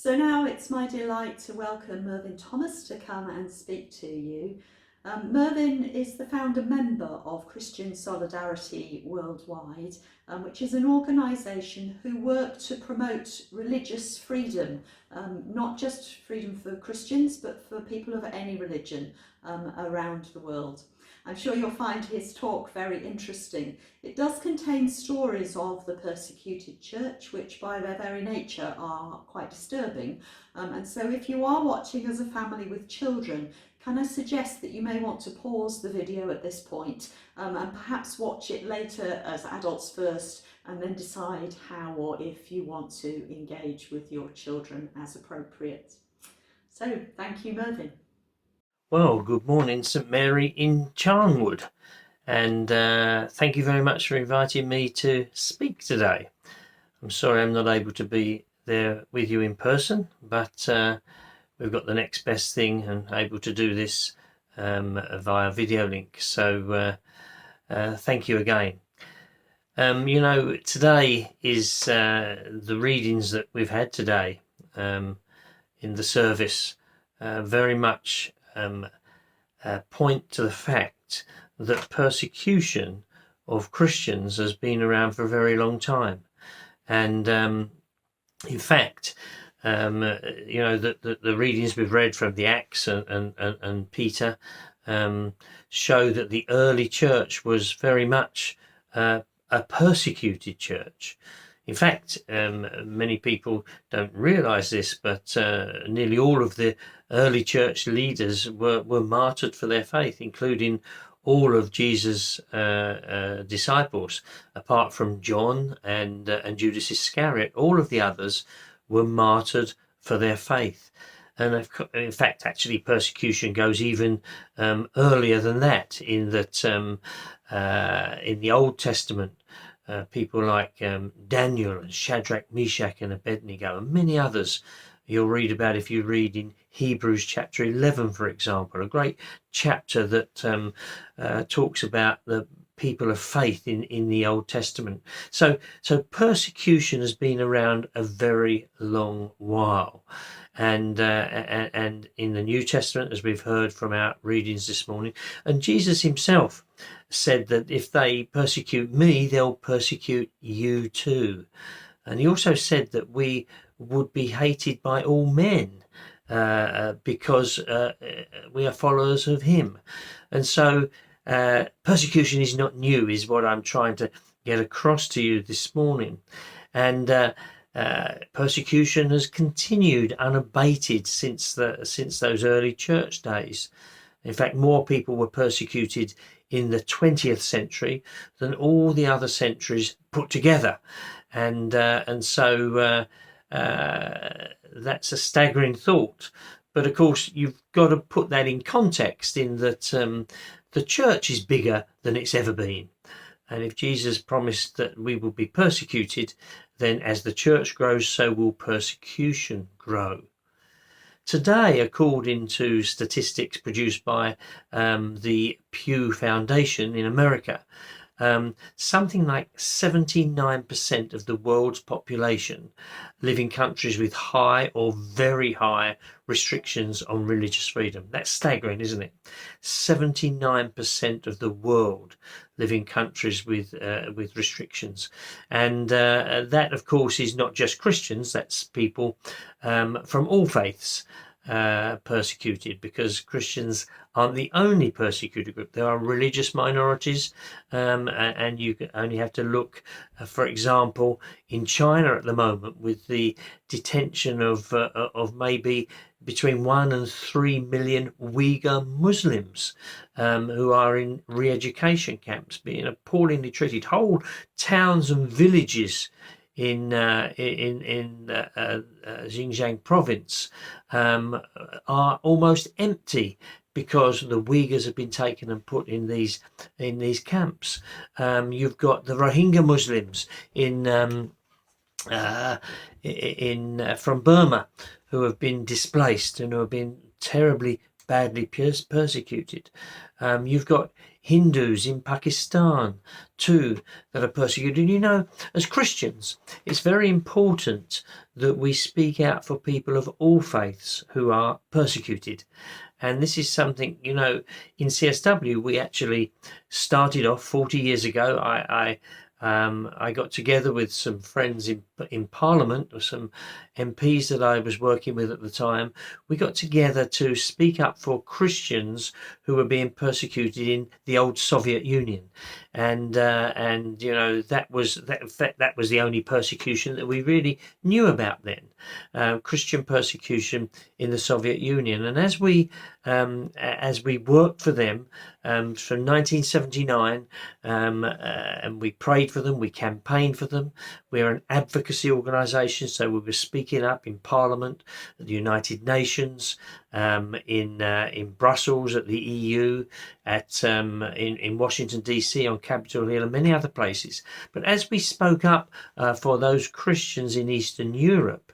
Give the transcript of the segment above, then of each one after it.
So now it's my delight to welcome Mervyn to come and speak to you. Mervyn is the founder member of Christian Solidarity Worldwide, which is an organisation who work to promote religious freedom, not just freedom for Christians, but for people of any religion around the world. I'm sure you'll find his talk very interesting. It does contain stories of the persecuted church, which by their very nature are quite disturbing. And so if you are watching as a family with children, can I suggest that you may want to pause the video at this point and perhaps watch it later as adults first, and then decide how or if you want to engage with your children as appropriate. So thank you, Mervyn. Well, good morning, St Mary in Charnwood, and thank you very much for inviting me to speak today. I'm sorry I'm not able to be there with you in person, but we've got the next best thing and able to do this via video link. So thank you again. Today is the readings that we've had today in the service very much point to the fact that persecution of Christians has been around for a very long time. And in fact, the readings we've read from the Acts and Peter show that the early church was very much a persecuted church. In fact, many people don't realise this, but nearly all of the early church leaders were martyred for their faith, including all of Jesus' disciples, apart from John and Judas Iscariot. All of the others were martyred for their faith. And in fact, actually, persecution goes even earlier than that, in that in the Old Testament, people like Daniel and Shadrach, Meshach and Abednego and many others you'll read about if you read in Hebrews chapter 11, for example, a great chapter that talks about the people of faith in the Old Testament. So persecution has been around a very long while. And in the New Testament, as we've heard from our readings this morning, and Jesus himself said that if they persecute me, they'll persecute you too. And he also said that we would be hated by all men because we are followers of him. And so persecution is not new, is what I'm trying to get across to you this morning. And persecution has continued unabated since those early church days. In fact, more people were persecuted in the 20th century than all the other centuries put together. And so that's a staggering thought. But of course, you've got to put that in context, in that the church is bigger than it's ever been. And if Jesus promised that we will be persecuted, then as the church grows, so will persecution grow. Today, according to statistics produced by the Pew Foundation in America, something like 79% of the world's population live in countries with high or very high restrictions on religious freedom. That's staggering, isn't it? 79% of the world live in countries with restrictions. And that, of course, is not just Christians, that's people from all faiths persecuted, because Christians aren't the only persecuted group. There are religious minorities, and you only have to look, for example, in China at the moment, with the detention of maybe between 1 and 3 million Uyghur Muslims who are in re-education camps, being appallingly treated. Whole towns and villages in Xinjiang province are almost empty because the Uyghurs have been taken and put in these camps. You've got the Rohingya Muslims from Burma who have been displaced and who have been terribly badly persecuted. You've got Hindus in Pakistan too that are persecuted. You know, as Christians, it's very important that we speak out for people of all faiths who are persecuted. And this is something, you know, in CSW, we actually started off 40 years ago. I got together with some friends in Parliament, or some MPs that I was working with at the time. We got together to speak up for Christians who were being persecuted in the old Soviet Union, and you know, that was the only persecution that we really knew about then, Christian persecution in the Soviet Union. And as we worked for them from 1979, and we prayed for them, we campaigned for them. We're an advocacy organisation, so we were speaking up in Parliament, at the United Nations, in Brussels, at the EU, in Washington DC, on Capitol Hill, and many other places. But as we spoke up for those Christians in Eastern Europe,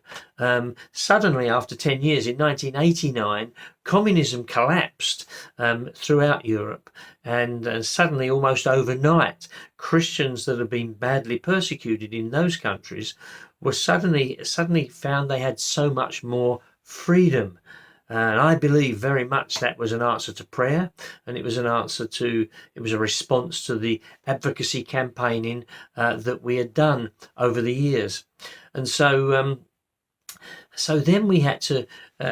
suddenly after 10 years, in 1989, communism collapsed throughout Europe, and suddenly, almost overnight, Christians that had been badly persecuted in those countries were suddenly found they had so much more freedom. And I believe very much that was an answer to prayer, and it was a response to the advocacy campaigning that we had done over the years. And so then we had to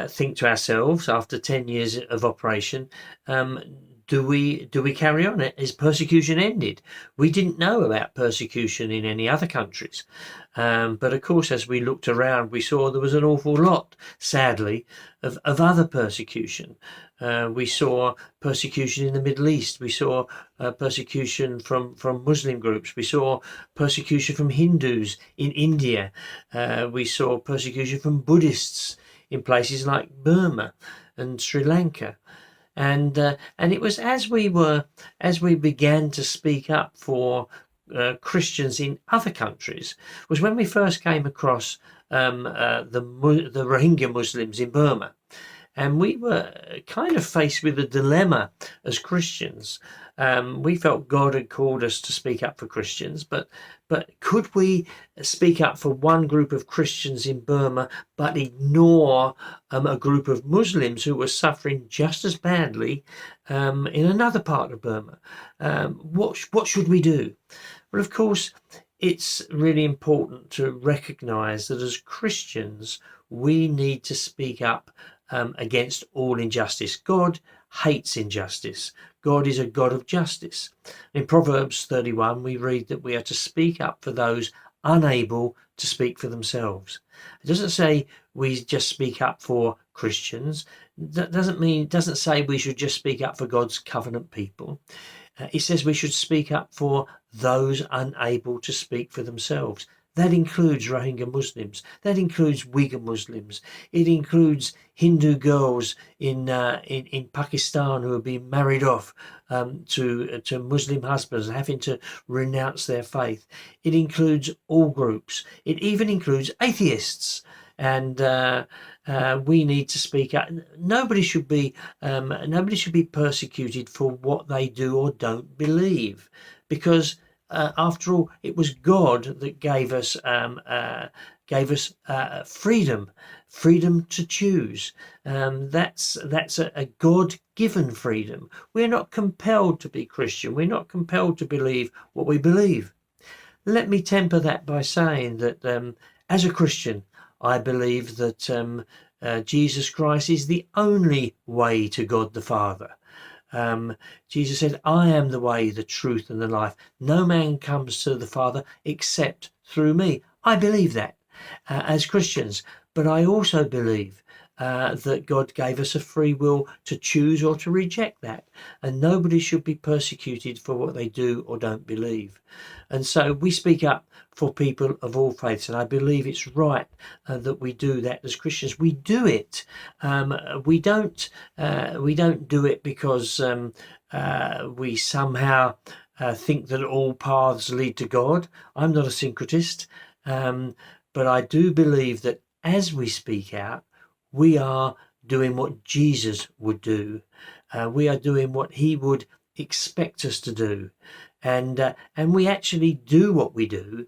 think to ourselves, after 10 years of operation, do we carry on? Is persecution ended? We didn't know about persecution in any other countries. But of course, as we looked around, we saw there was an awful lot, sadly, of other persecution. We saw persecution in the Middle East. We saw persecution from Muslim groups. We saw persecution from Hindus in India. We saw persecution from Buddhists in places like Burma and Sri Lanka. And it was as we began to speak up for Christians in other countries, was when we first came across the Rohingya Muslims in Burma. And we were kind of faced with a dilemma as Christians. We felt God had called us to speak up for Christians, but could we speak up for one group of Christians in Burma but ignore a group of Muslims who were suffering just as badly in another part of Burma? What should we do? Well, of course, it's really important to recognise that as Christians, we need to speak up against all injustice. God hates injustice. God is a God of justice. In Proverbs 31, we read that we are to speak up for those unable to speak for themselves. It doesn't say we just speak up for Christians. That doesn't say we should just speak up for God's covenant people. It says we should speak up for those unable to speak for themselves. That includes Rohingya Muslims. That includes Uyghur Muslims. It includes Hindu girls in Pakistan who are being married off to Muslim husbands and having to renounce their faith. It includes all groups. It even includes atheists. And we need to speak out. Nobody should be persecuted for what they do or don't believe, because after all, it was God that gave us freedom to choose. That's a God-given freedom. We're not compelled to be Christian. We're not compelled to believe what we believe. Let me temper that by saying that as a Christian, I believe that Jesus Christ is the only way to God the Father. Jesus said, I am the way, the truth, and the life. No man comes to the Father except through me. I believe that as Christians, but I also believe that God gave us a free will to choose or to reject that. And nobody should be persecuted for what they do or don't believe. And so we speak up for people of all faiths, and I believe it's right that we do that as Christians. We do it. We don't do it because we somehow think that all paths lead to God. I'm not a syncretist, but I do believe that as we speak out, we are doing what Jesus would do. We are doing what he would expect us to do. And we actually do what we do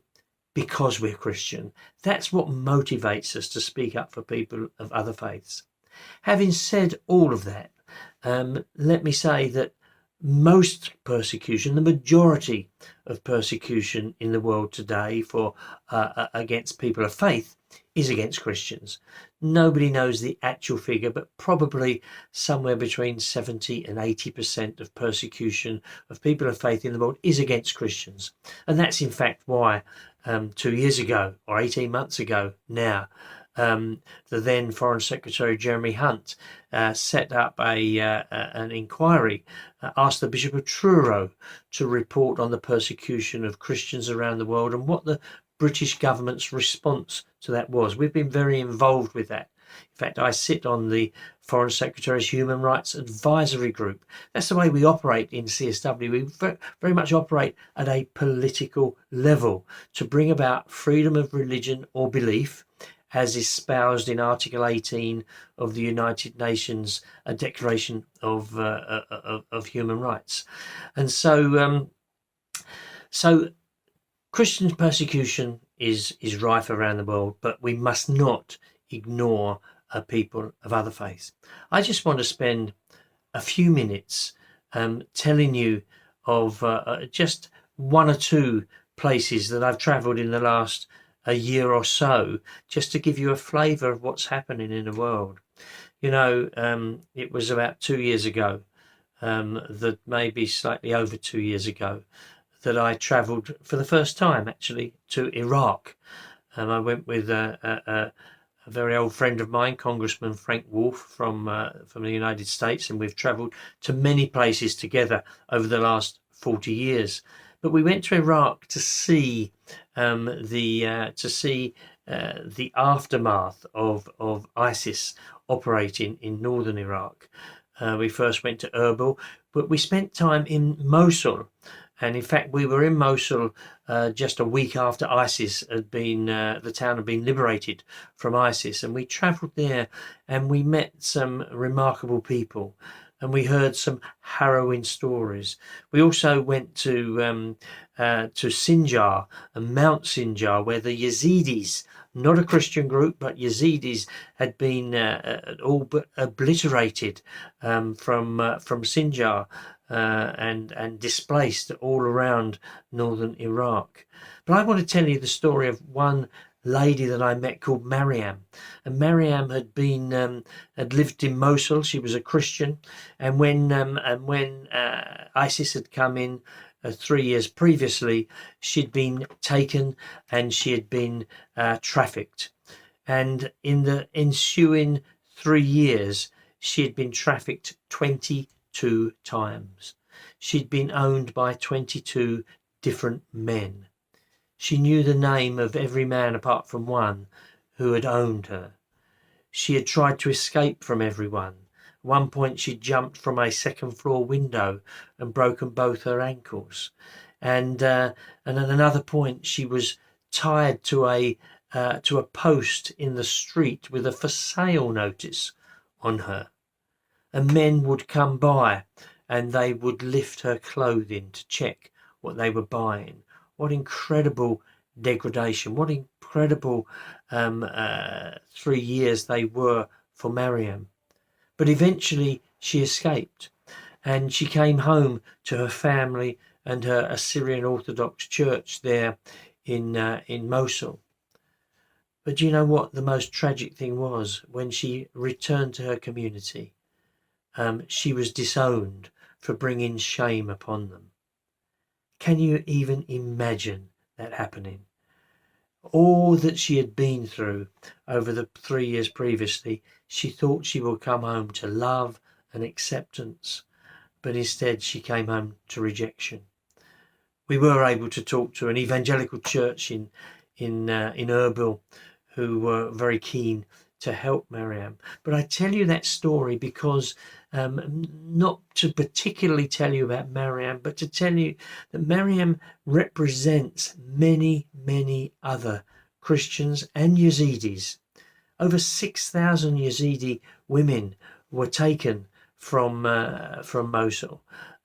because we're Christian. That's what motivates us to speak up for people of other faiths. Having said all of that, let me say that most persecution, the majority of persecution in the world today for against people of faith, is against Christians. Nobody knows the actual figure, but probably somewhere between 70 and 80% of persecution of people of faith in the world is against Christians. And that's in fact why 2 years ago, or 18 months ago now, the then Foreign Secretary Jeremy Hunt set up an inquiry, asked the Bishop of Truro to report on the persecution of Christians around the world and what the British government's response to that was. We've been very involved with that. In fact, I sit on the Foreign Secretary's Human Rights Advisory Group. That's the way we operate in CSW. We very much operate at a political level to bring about freedom of religion or belief, as espoused in Article 18 of the United Nations Declaration of Human Rights. And so Christian persecution is rife around the world, but we must not ignore people of other faiths. I just want to spend a few minutes telling you of just one or two places that I've travelled in the last a year or so, just to give you a flavour of what's happening in the world. You know, it was about 2 years ago, that maybe slightly over 2 years ago, that I travelled for the first time actually to Iraq. I went with a very old friend of mine, Congressman Frank Wolf from the United States, and we've travelled to many places together over the last 40 years. But we went to Iraq to see the aftermath of ISIS operating in northern Iraq. We first went to Erbil, but we spent time in Mosul. And in fact, we were in Mosul just a week after ISIS had been, the town had been liberated from ISIS. And we travelled there and we met some remarkable people. And we heard some harrowing stories. We also went to Sinjar and Mount Sinjar, where the Yazidis, not a Christian group, but Yazidis, had been all but obliterated from Sinjar and displaced all around northern Iraq. But I want to tell you the story of one lady that I met called Miriam. And Miriam had lived in Mosul. She was a Christian, and when ISIS had come in 3 years previously, she'd been taken and she had been trafficked. And in the ensuing 3 years, she had been trafficked 22 times. She'd been owned by 22 different men. She knew the name of every man apart from one who had owned her. She had tried to escape from everyone. At one point she jumped from a second floor window and broken both her ankles. And at another point she was tied to a post in the street with a for sale notice on her. And men would come by and they would lift her clothing to check what they were buying. What incredible degradation, what incredible 3 years they were for Miriam. But eventually she escaped and she came home to her family and her Assyrian Orthodox church there in Mosul. But you know what the most tragic thing was? When she returned to her community, she was disowned for bringing shame upon them. Can you even imagine that happening? All that she had been through over the 3 years previously, she thought she would come home to love and acceptance, but instead she came home to rejection. We were able to talk to an evangelical church in Erbil who were very keen to help Miriam. But I tell you that story because not to particularly tell you about Miriam, but to tell you that Miriam represents many, many other Christians and Yazidis over 6,000 Yazidi women were taken from Mosul.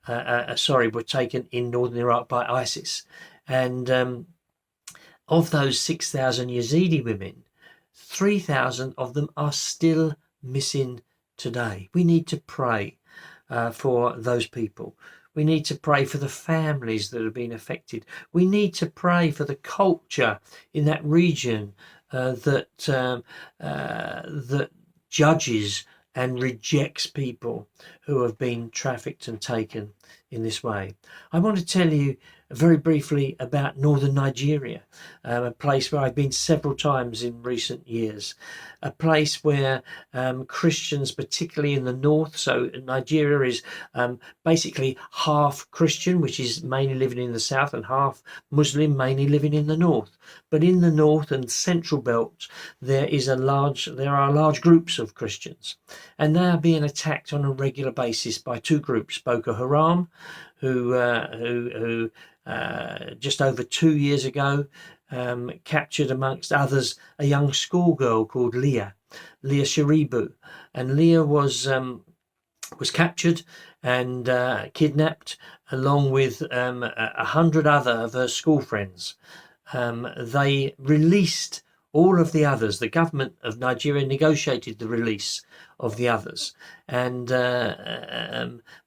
Were taken in northern Iraq by ISIS. And of those 6,000 Yazidi women, 3,000 of them are still missing today. We need to pray for those people. We need to pray for the families that have been affected. We need to pray for the culture in that region that judges and rejects people who have been trafficked and taken in this way. I want to tell you very briefly about northern Nigeria, a place where I've been several times in recent years, a place where Christians, particularly in the north, so Nigeria is basically half Christian, which is mainly living in the south, and half Muslim, mainly living in the north. But in the north and central belt, there are large groups of Christians, and they are being attacked on a regular basis by two groups: Boko Haram, who just over 2 years ago captured, amongst others, a young schoolgirl called Leah Sharibu, and Leah was captured and kidnapped along with 100 other of her school friends. They released all of the others. The government of Nigeria negotiated the release of the others, and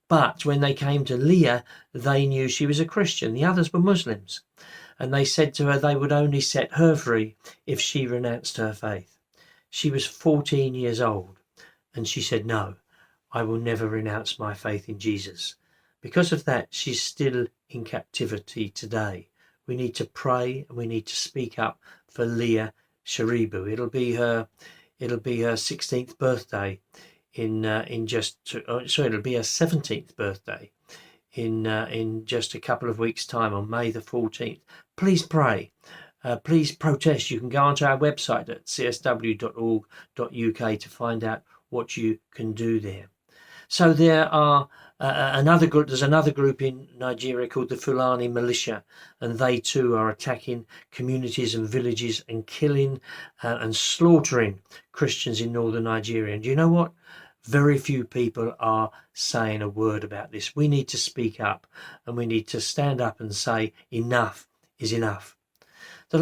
but when they came to Leah, they knew she was a Christian. The others were Muslims, and they said to her they would only set her free if she renounced her faith. She was 14 years old, and she said, "No, I will never renounce my faith in Jesus." Because of that, she's still in captivity today. We need to pray, and we need to speak up for Leah Sharibu. It'll be her 16th birthday it'll be her 17th birthday in just a couple of weeks' time, on May the 14th. Please pray. Please protest. You can go onto our website at csw.org.uk to find out what you can do there. So there are another group. There's another group in Nigeria called the Fulani Militia, and they too are attacking communities and villages and killing and slaughtering Christians in northern Nigeria. And do you know what? Very few people are saying a word about this. We need to speak up, and we need to stand up and say enough is enough. The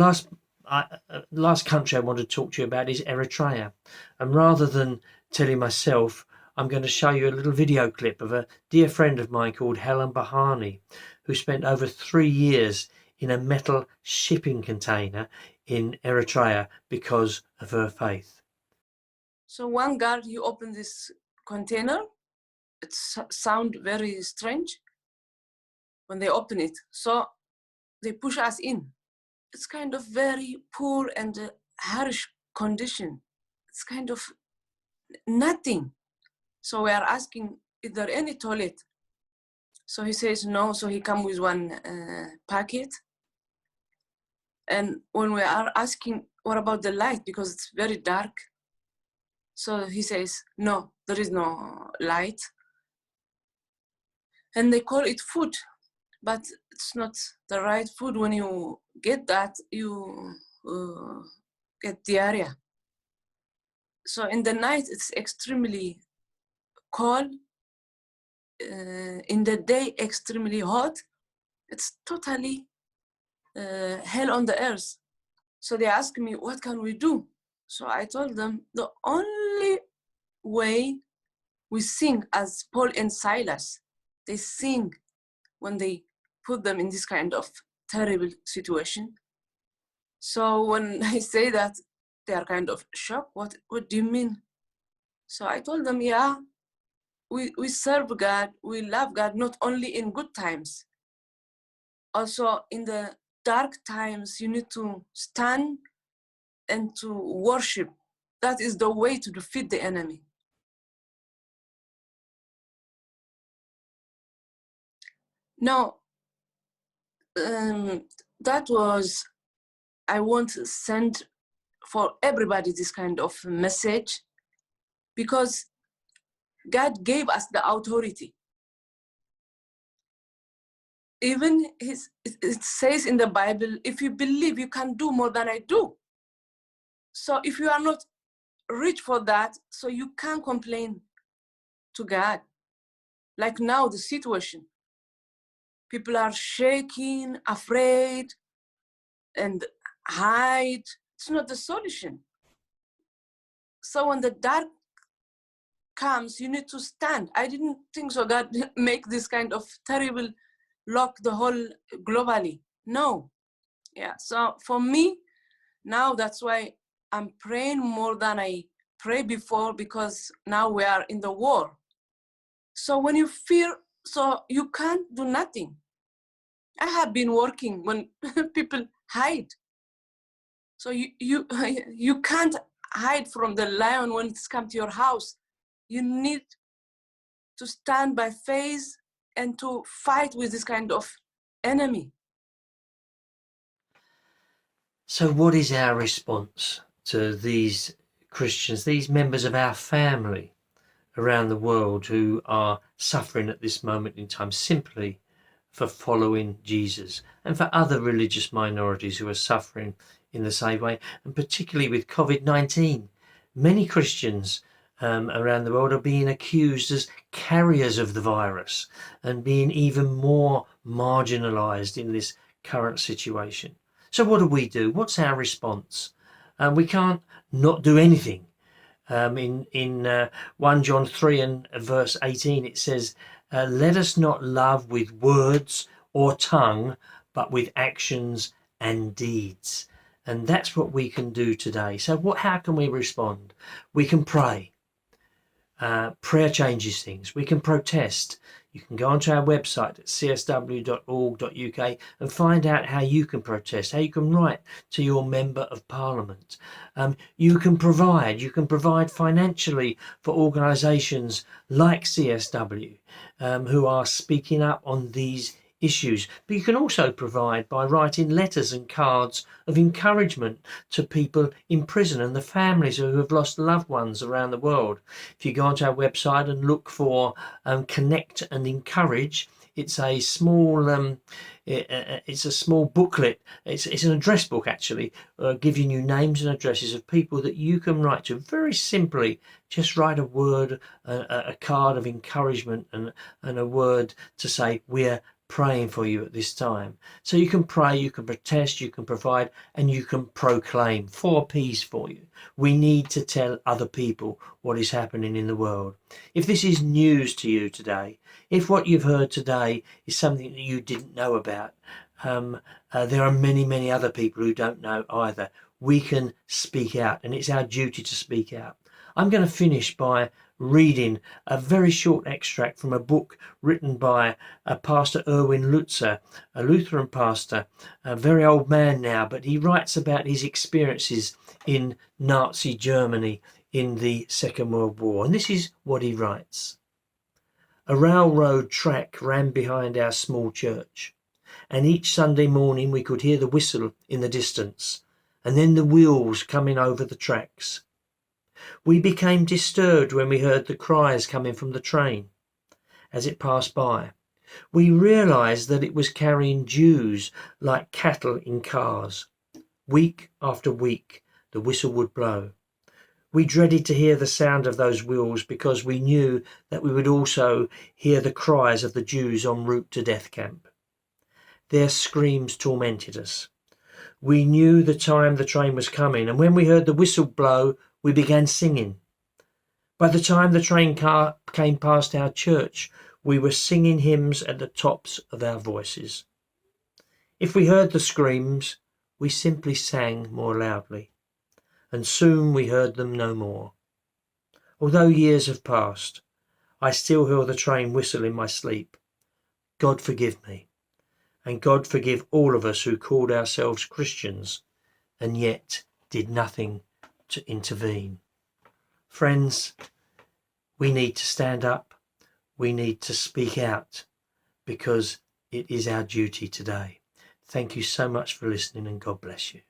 last country I want to talk to you about is Eritrea, and rather than telling myself, I'm going to show you a little video clip of a dear friend of mine called Helen Bahani, who spent over 3 years in a metal shipping container in Eritrea because of her faith. So one guard, he opened this container. It sound very strange when they open it. So they push us in. It's kind of very poor and harsh condition. It's kind of nothing. So we are asking, is there any toilet? So he says no. So he comes with one packet. And when we are asking, what about the light? Because it's very dark. So he says, no, there is no light. And they call it food, but it's not the right food. When you get that, you get diarrhea. So in the night, it's extremely cold. In the day, extremely hot. It's totally hell on the earth. So they asked me, what can we do? So I told them, the only way we sing, as Paul and Silas, they sing when they put them in this kind of terrible situation. So when I say that, they are kind of shocked. What do you mean? So I told them, yeah, we serve God, we love God, not only in good times. Also in the dark times, you need to stand and to worship. That is the way to defeat the enemy. Now, that was, I want to send for everybody this kind of message, because God gave us the authority. Even it says in the Bible, if you believe, you can do more than I do. So if you are not reach for that, so you can't complain to God. Like now, the situation, people are shaking, afraid, and hide. It's not the solution. So when the dark comes, you need to stand. I didn't think so God make this kind of terrible lock the whole globally. No. Yeah. So for me, now that's why I'm praying more than I prayed before, because now we are in the war. So when you fear, so you can't do nothing. I have been working when people hide. So you can't hide from the lion when it's come to your house. You need to stand by faith and to fight with this kind of enemy. So what is our response to these Christians, these members of our family around the world who are suffering at this moment in time simply for following Jesus, and for other religious minorities who are suffering in the same way, and particularly with COVID-19? Many Christians around the world are being accused as carriers of the virus and being even more marginalized in this current situation. So what do? What's our response? We can't not do anything. In 1 John 3 and verse 18, it says, let us not love with words or tongue, but with actions and deeds. And that's what we can do today. So how can we respond? We can pray. Prayer changes things. We can protest. You can go onto our website at csw.org.uk and find out how you can protest, how you can write to your member of parliament. You can provide financially for organisations like CSW who are speaking up on these issues. But you can also provide by writing letters and cards of encouragement to people in prison and the families who have lost loved ones around the world. If you go onto our website and look for Connect and Encourage, it's a small it's a small booklet. It's an address book actually, giving you names and addresses of people that you can write to. Very simply, just write a word, a card of encouragement, and a word to say we're praying for you at this time. So you can pray, you can protest, you can provide, and you can proclaim. 4 P's for you. We need to tell other people what is happening in the world. If this is news to you today, if what you've heard today is something that you didn't know about, there are many other people who don't know either. We can speak out, and it's our duty to speak out. I'm going to finish by reading a very short extract from a book written by Pastor Erwin Lutzer, a Lutheran pastor, a very old man now, but he writes about his experiences in Nazi Germany in the Second World War. And this is what he writes. A railroad track ran behind our small church, and each Sunday morning we could hear the whistle in the distance, and then the wheels coming over the tracks. We became disturbed when we heard the cries coming from the train as it passed by. We realized that it was carrying Jews like cattle in cars. Week after week, the whistle would blow. We dreaded to hear the sound of those wheels because we knew that we would also hear the cries of the Jews en route to death camp. Their screams tormented us. We knew the time the train was coming, and when we heard the whistle blow, we began singing. By the time the train car came past our church, we were singing hymns at the tops of our voices. If we heard the screams, we simply sang more loudly, and soon we heard them no more. Although years have passed, I still hear the train whistle in my sleep. God forgive me, and God forgive all of us who called ourselves Christians and yet did nothing to intervene. Friends, we need to stand up. We need to speak out because it is our duty today. Thank you so much for listening, and God bless you.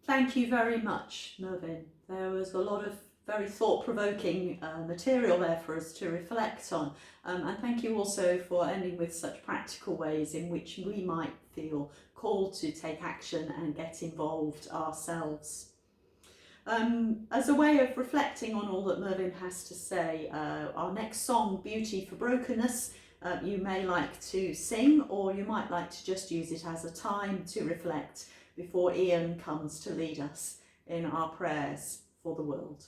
Thank you very much, Mervyn. There was a lot of very thought-provoking material there for us to reflect on. And thank you also for ending with such practical ways in which we might feel called to take action and get involved ourselves. As a way of reflecting on all that Mervyn has to say, our next song, Beauty for Brokenness, you may like to sing, or you might like to just use it as a time to reflect before Ian comes to lead us in our prayers for the world.